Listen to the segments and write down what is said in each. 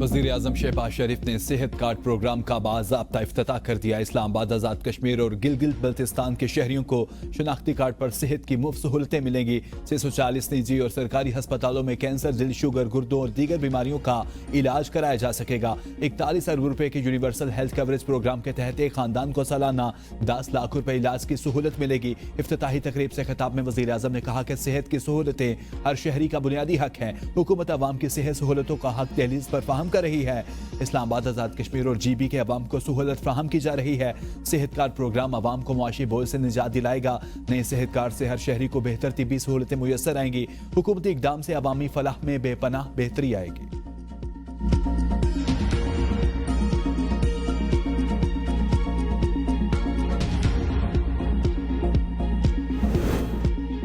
वज़ीर आज़म शहबाज शरीफ ने सेहत कार्ड प्रोग्राम का बाज़ाब्ता इफ्तिताह कर दिया। इस्लामाबाद, आज़ाद कश्मीर और गिलगित बल्तिस्तान के शहरियों को शनाख्ती कार्ड पर सेहत की मुफ्त सहूलतें मिलेंगी। 640 निजी और सरकारी अस्पतालों में कैंसर, दिल, शुगर, गुर्दों और दीगर बीमारियों का इलाज कराया जा सकेगा। 41 अरब रुपए के यूनिवर्सल हेल्थ कवरेज प्रोग्राम के तहत एक खानदान को सालाना 10 लाख रुपए इलाज की सहूलत मिलेगी। इफ्तिताही तकरीब से खिताब में वज़ीर आज़म ने कहा कि सेहत की सहूलतें हर शहरी का बुनियादी हक है। हुकूमत अवाम की सेहत सहूलतों का हक दहलीज पर फाहम कर रही है। इस्लामाबाद, आज़ाद कश्मीर और GB के अवाम को सहूलत फ्राहम की जा रही है। सेहत कार्ड प्रोग्राम अवाम को मुआशी बोझ से निजात दिलाएगा। नए सेहत कार्ड से हर शहरी को बेहतर तिब्बी सहूलतें मुयस्सर आएंगी। हुकूमती इक़दाम से अवामी फलाह में बेपनाह बेहतरी आएगी।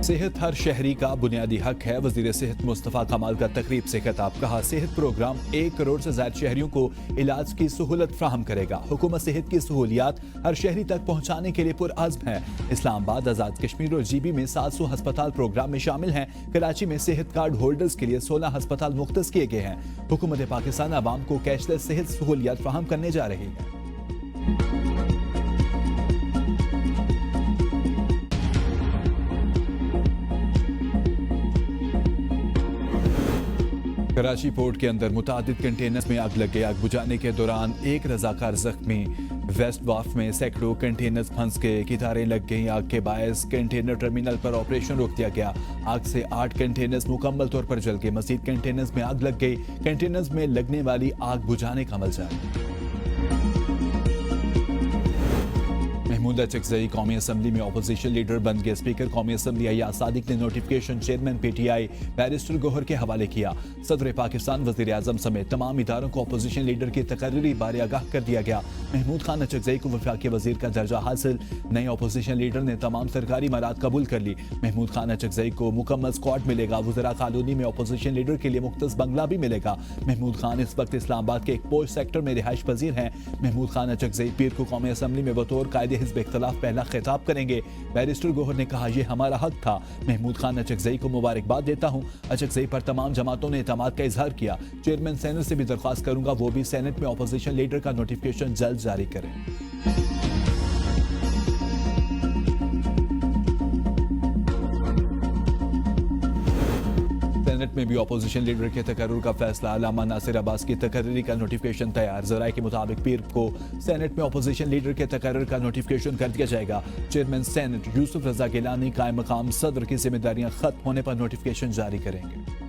सेहत हर शहरी का बुनियादी हक है। वज़ीर सेहत मुस्तफ़ा कमाल का तकरीब से खिताब। कहा, सेहत प्रोग्राम 1 करोड़ से ज़ायद शहरियों को इलाज की सहूलत फ्राहम करेगा। हुकूमत सेहत की सहूलियात हर शहरी तक पहुँचाने के लिए पुरअज़्म है। इस्लामाबाद, आज़ाद कश्मीर और GB में 700 अस्पताल प्रोग्राम में शामिल हैं। कराची में सेहत कार्ड होल्डर्स के लिए 16 अस्पताल मुख्तस किए गए हैं। हुकूमत पाकिस्तान अवाम को कैशलेस सेहत सहूलियात फ्राहम करने जा रही है। कराची पोर्ट के अंदर मुतादिद कंटेनर्स में आग लग गई। आग बुझाने के दौरान एक रजाकार जख्मी। वेस्ट वाफ में सैकड़ों कंटेनर्स फंस गए, कितारें लग गई। आग के बायस कंटेनर टर्मिनल पर ऑपरेशन रोक दिया गया। आग से 8 कंटेनर्स मुकम्मल तौर पर जल गए। मजीद कंटेनर्स में आग लग गई। कंटेनर्स में लगने वाली आग बुझाने का अमल जारी। महमूद अचकज़ई कौमी असम्बली में अपोजिशन लीडर बन गए। स्पीकर कौमी असम्बली अय्याज सादिक ने notification chairman PTI barrister Gohar के हवाले किया। सदर पाकिस्तान, वज़ीर आज़म समेत तमाम इदारों को अपोजिशन लीडर की तकर्री बारे आगाह कर दिया गया। महमूद खान अचकज़ई को वफाकी वज़ीर का दर्जा हासिल। नए अपोजिशन लीडर ने तमाम सरकारी इमारत कबूल कर ली। महमूद खान अचकज़ई को मुकम्मल स्क्वाड मिलेगा। वज़रा कॉलोनी में अपोजिशन लीडर के लिए मुख्तस बंगला भी मिलेगा। महमूद खान इस वक्त इस्लामाबाद के एक पोश सेक्टर में रिहाइश पजीर हैं। महमूद खान अचकज़ई पीर को कौमी असम्बली में बतौर कायदे हिज़्ब इख्तिलाफ पहला खिताब करेंगे। बैरिस्टर गौहर ने कहा, यह हमारा हक था। महमूद खान अचकज़ई को मुबारकबाद देता हूँ। अचकज़ई पर तमाम जमातों ने एतमाद का इजहार किया। चेयरमैन सेनेट से भी दरख्वास्त करूंगा वो भी सेनेट में अपोजिशन लीडर का नोटिफिकेशन जल्द जारी करें। सेनेट में भी अपोजिशन लीडर के तकर्रुर का फैसला। अल्लामा नासिर अब्बास की तकर्री का नोटिफिकेशन तैयार। ज़राए के मुताबिक पीर को सेनेट में अपोजिशन लीडर के तकर्रुर का नोटिफिकेशन कर दिया जाएगा। चेयरमैन सेनेट यूसुफ रजा गिलानी कायम मकाम सदर की जिम्मेदारियां खत्म होने पर नोटिफिकेशन जारी करेंगे।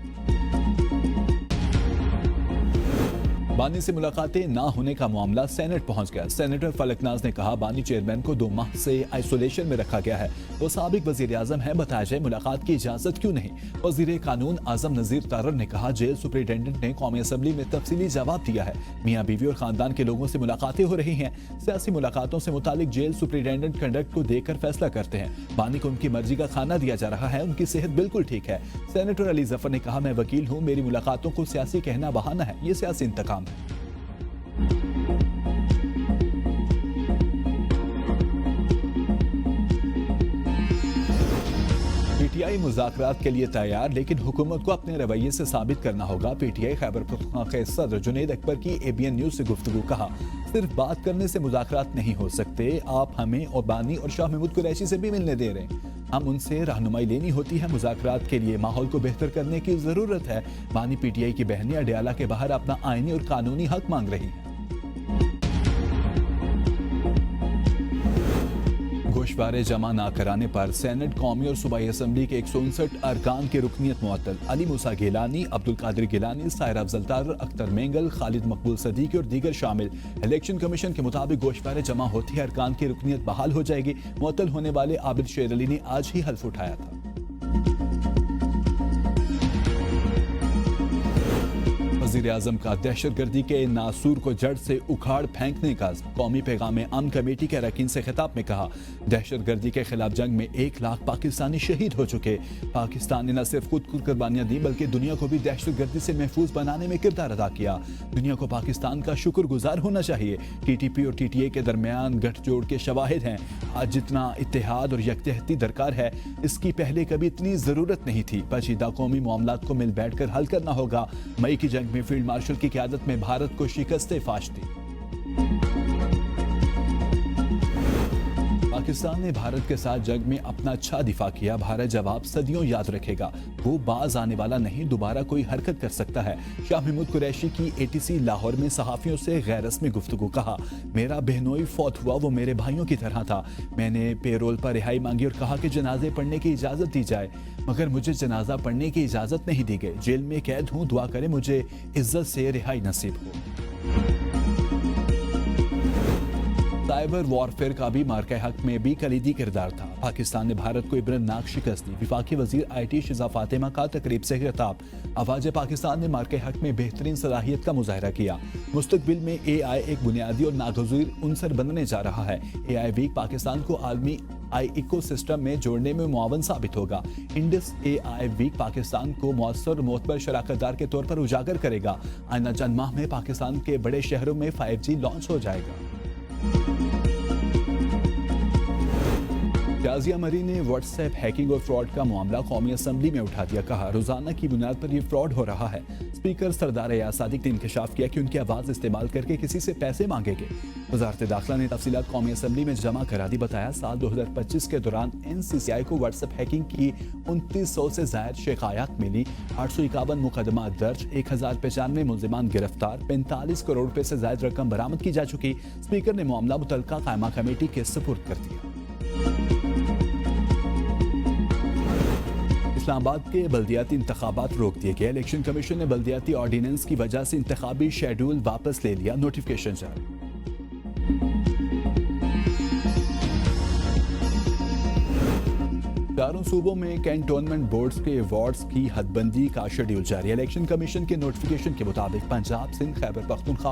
बानी से मुलाकातें ना होने का मामला सेनेट पहुंच गया। सेनेटर फलकनाज ने कहा, बानी चेयरमैन को 2 माह से आइसोलेशन में रखा गया है। वो साबिक वजीर आजम है, बताया जाए मुलाकात की इजाजत क्यों नहीं। वजीर कानून आजम नजीर तारर ने कहा, जेल सुपरिटेंडेंट ने कौमी असम्बली में तफसीली जवाब दिया है। मियाँ बीवी और खानदान के लोगों से मुलाकातें हो रही हैं। सियासी मुलाकातों से मुतालिक जेल सुपरिटेंडेंट कंडक्ट को देखकर फैसला करते हैं। बानी को उनकी मर्जी का खाना दिया जा रहा है। उनकी सेहत बिल्कुल ठीक है। सेनेटर अली जफर ने कहा, मैं वकील हूँ, मेरी मुलाकातों को सियासी कहना बहाना है, ये सियासी इंतकाम है। PTI मुज़ाकरात के लिए तैयार, लेकिन हुकूमत को अपने रवैये से साबित करना होगा। PTI खैबर पख्तूनख्वा के सदर जुनैद अकबर की ABN न्यूज़ से गुफ्तगू। कहा, सिर्फ बात करने से मुज़ाकरात नहीं हो सकते। आप हमें और बानी और शाह महमूद कुरैशी से भी मिलने दे रहे हैं। हम उनसे रहनुमाई लेनी होती है। मुज़ाकरात के लिए माहौल को बेहतर करने की ज़रूरत है। बानी PTI की बहनें अडयाला के बाहर अपना आईनी और कानूनी हक मांग रही हैं। गोशवारे जमा ना कराने पर सेनेट, कौमी और सूबाई असम्बली के 159 अरकान की रुकनीत मुअत्तल। अली मूसा गिलानी, अब्दुल कादिर गिलानी, साहिर अफजल तारर, अख्तर मेंगल, खालिद मकबूल सदीकी और दीगर शामिल। इलेक्शन कमीशन के मुताबिक गोशवारे जमा होती है अरकान की रुकनीत बहाल हो जाएगी। मुअत्तल होने वाले आबिद शेर अली ने आज ही हल्फ उठाया था। वज़ीर आज़म का दहशतगर्दी के नासूर को जड़ से उखाड़ फेंकने का कौमी पैगाम अमन कमेटी के अरकान से खिताब में कहा, दहशतगर्दी के खिलाफ जंग में 1 लाख पाकिस्तानी शहीद हो चुके। पाकिस्तान ने न सिर्फ खुद कुर्बानियां दी बल्कि दुनिया को भी दहशतगर्दी से महफूज बनाने में किरदार अदा किया। दुनिया को पाकिस्तान का शुक्रगुजार होना चाहिए। TTP और TTA के दरमियान गठजोड़ के शवाहिद हैं। आज जितना इत्तेहाद और यकजहती दरकार है, इसकी पहले कभी इतनी ज़रूरत नहीं थी। पेचीदा कौमी मामलात को मिल बैठ कर हल करना होगा। मई की जंग में ने फील्ड मार्शल की क़यादत में भारत को शिकस्त फाश दी। पाकिस्तान ने भारत के साथ जंग में अपना अच्छा दिफा किया। भारत जवाब सदियों याद रखेगा। वो बाज आने वाला नहीं, दोबारा कोई हरकत कर सकता है। शाह महमूद कुरैशी की एटीसी लाहौर में सहाफियों से गैर रस्मी गुफ्तगू। कहा, मेरा बहनोई फौत हुआ, वो मेरे भाइयों की तरह था। मैंने पेरोल पर रिहाई मांगी और कहा कि जनाजे पढ़ने की इजाज़त दी जाए, मगर मुझे जनाजा पढ़ने की इजाज़त नहीं दी गई। जेल में कैद हूँ, दुआ करें मुझे इज्जत से रिहाई नसीब हो। साइबर वॉरफेयर का भी मार्का हक में भी कलीदी किरदार था। पाकिस्तान ने भारत को इबरतनाक शिकस्त दी। वफाकी वजीर IT शिजा फातिमा का तकरीब से खिताब। अवाज पाकिस्तान ने मार्का हक में बेहतरीन सलाहियत का मुजाहरा किया। मुस्तकबिल में AI एक बुनियादी और नागज़ीर उनसर बनने जा रहा है। AI वीक पाकिस्तान को आलमी इकोसिस्टम में जोड़ने में मुआवन साबित होगा। इंडस AI वीक पाकिस्तान को मौसर और मोतबर शराकतदार के तौर पर उजागर करेगा। आइंदा चंद माह में पाकिस्तान के बड़े शहरों में 5G लॉन्च हो जाएगा। शाज़िया मरी ने व्हाट्सएप हैकिंग और फ्रॉड का मामला कौमी असम्बली में उठा दिया। कहा, रोजाना की बुनियाद पर यह फ्रॉड हो रहा है। स्पीकर सरदार एयाज सादिक ने इंकशाफ किया कि उनकी आवाज़ इस्तेमाल करके किसी से पैसे मांगे गए। वजारत दाखिला ने तफसीलात कौमी असम्बली में जमा करा दी। बताया, साल 2025 के दौरान NCCI को व्हाट्सएप हैकिंग की 2900 से जायद शिकायत मिली। 851 मुकदमा दर्ज, 1095 मुलजिमान गिरफ्तार, 45 करोड़ रुपए से जायद रकम बरामद की जा चुकी। स्पीकर ने मामला मुतल्लिका कायमा कमेटी के सुपुर्द कर दिया। इस्लामाबाद के बल्दियाती इंतखाबात रोक दिए गए। इलेक्शन कमीशन ने बल्दियाती ऑर्डिनेंस की वजह से इंतखाबी शेड्यूल वापस ले लिया। नोटिफिकेशन जारी। चारों सूबों में कैंटोनमेंट बोर्ड्स के अवार्ड्स की हदबंदी का शेड्यूल जारी। इलेक्शन कमीशन के नोटिफिकेशन के मुताबिक पंजाब, सिंध, खैबर पख्तूनख्वा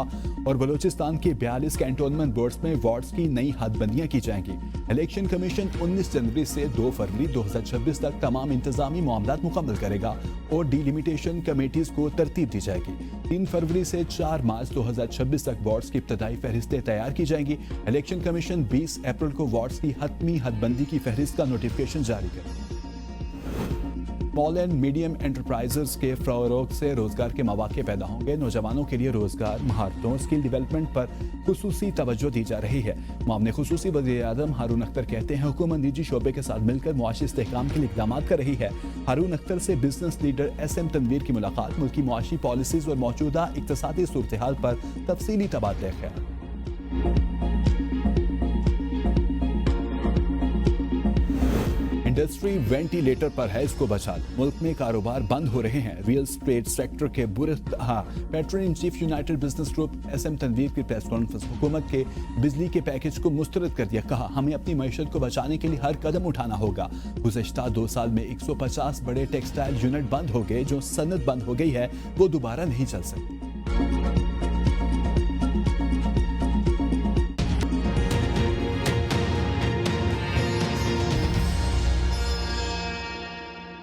और बलोचिस्तान के 42 कैंटोनमेंट बोर्ड्स में अवार्ड्स की नई हदबंदियां की जाएंगी। इलेक्शन कमीशन 19 जनवरी से 2 फरवरी 2026 तक तमाम इंतजामी मामलात मुकम्मल करेगा और डिलिमिटेशन कमेटीज को तरतीब दी जाएगी। 3 फरवरी से 4 मार्च 2026 तक वार्ड्स की इब्तदाई फहरिस्तें तैयार की जाएंगी। इलेक्शन कमीशन 20 अप्रैल को वार्ड्स की हतमी हदबंदी की फहरिस्त का नोटिफिकेशन जारी करेगा। स्मॉल एंड मीडियम एंटरप्राइजेस के फरोग से रोजगार के मौके पैदा होंगे। नौजवानों के लिए रोजगार, महारतों, स्किल डेवलपमेंट पर खुसूसी तवज्जो दी जा रही है। मामले खुसूसी वज़ीर आज़म हारून अख्तर कहते हैं, हुकूमत निजी शोबे के साथ मिलकर मुआशी इस्तेहकाम के लिए इक़दामात कर रही है। हारून अख्तर से बिजनेस लीडर SM तनवीर की मुलाकात। मुल्की मुआशी पॉलिसीज और मौजूदा इक़्तिसादी सूरत हाल पर तफसीली तबादला ख्याल। इंडस्ट्री वेंटिलेटर पर है, इसको बचा लो। मुल्क में कारोबार बंद हो रहे हैं। रियल एस्टेट सेक्टर के बुरे patron in chief United Business Group SM Tanveer की प्रेस कॉन्फ्रेंस। हुकूमत के बिजली के पैकेज को मुस्तरद कर दिया। कहा, हमें अपनी मईशत को बचाने के लिए हर कदम उठाना होगा। गुज़श्ता 2 साल में 150 बड़े टेक्सटाइल यूनिट बंद हो गए। जो सनत बंद हो गई है वो दोबारा नहीं चल सकती।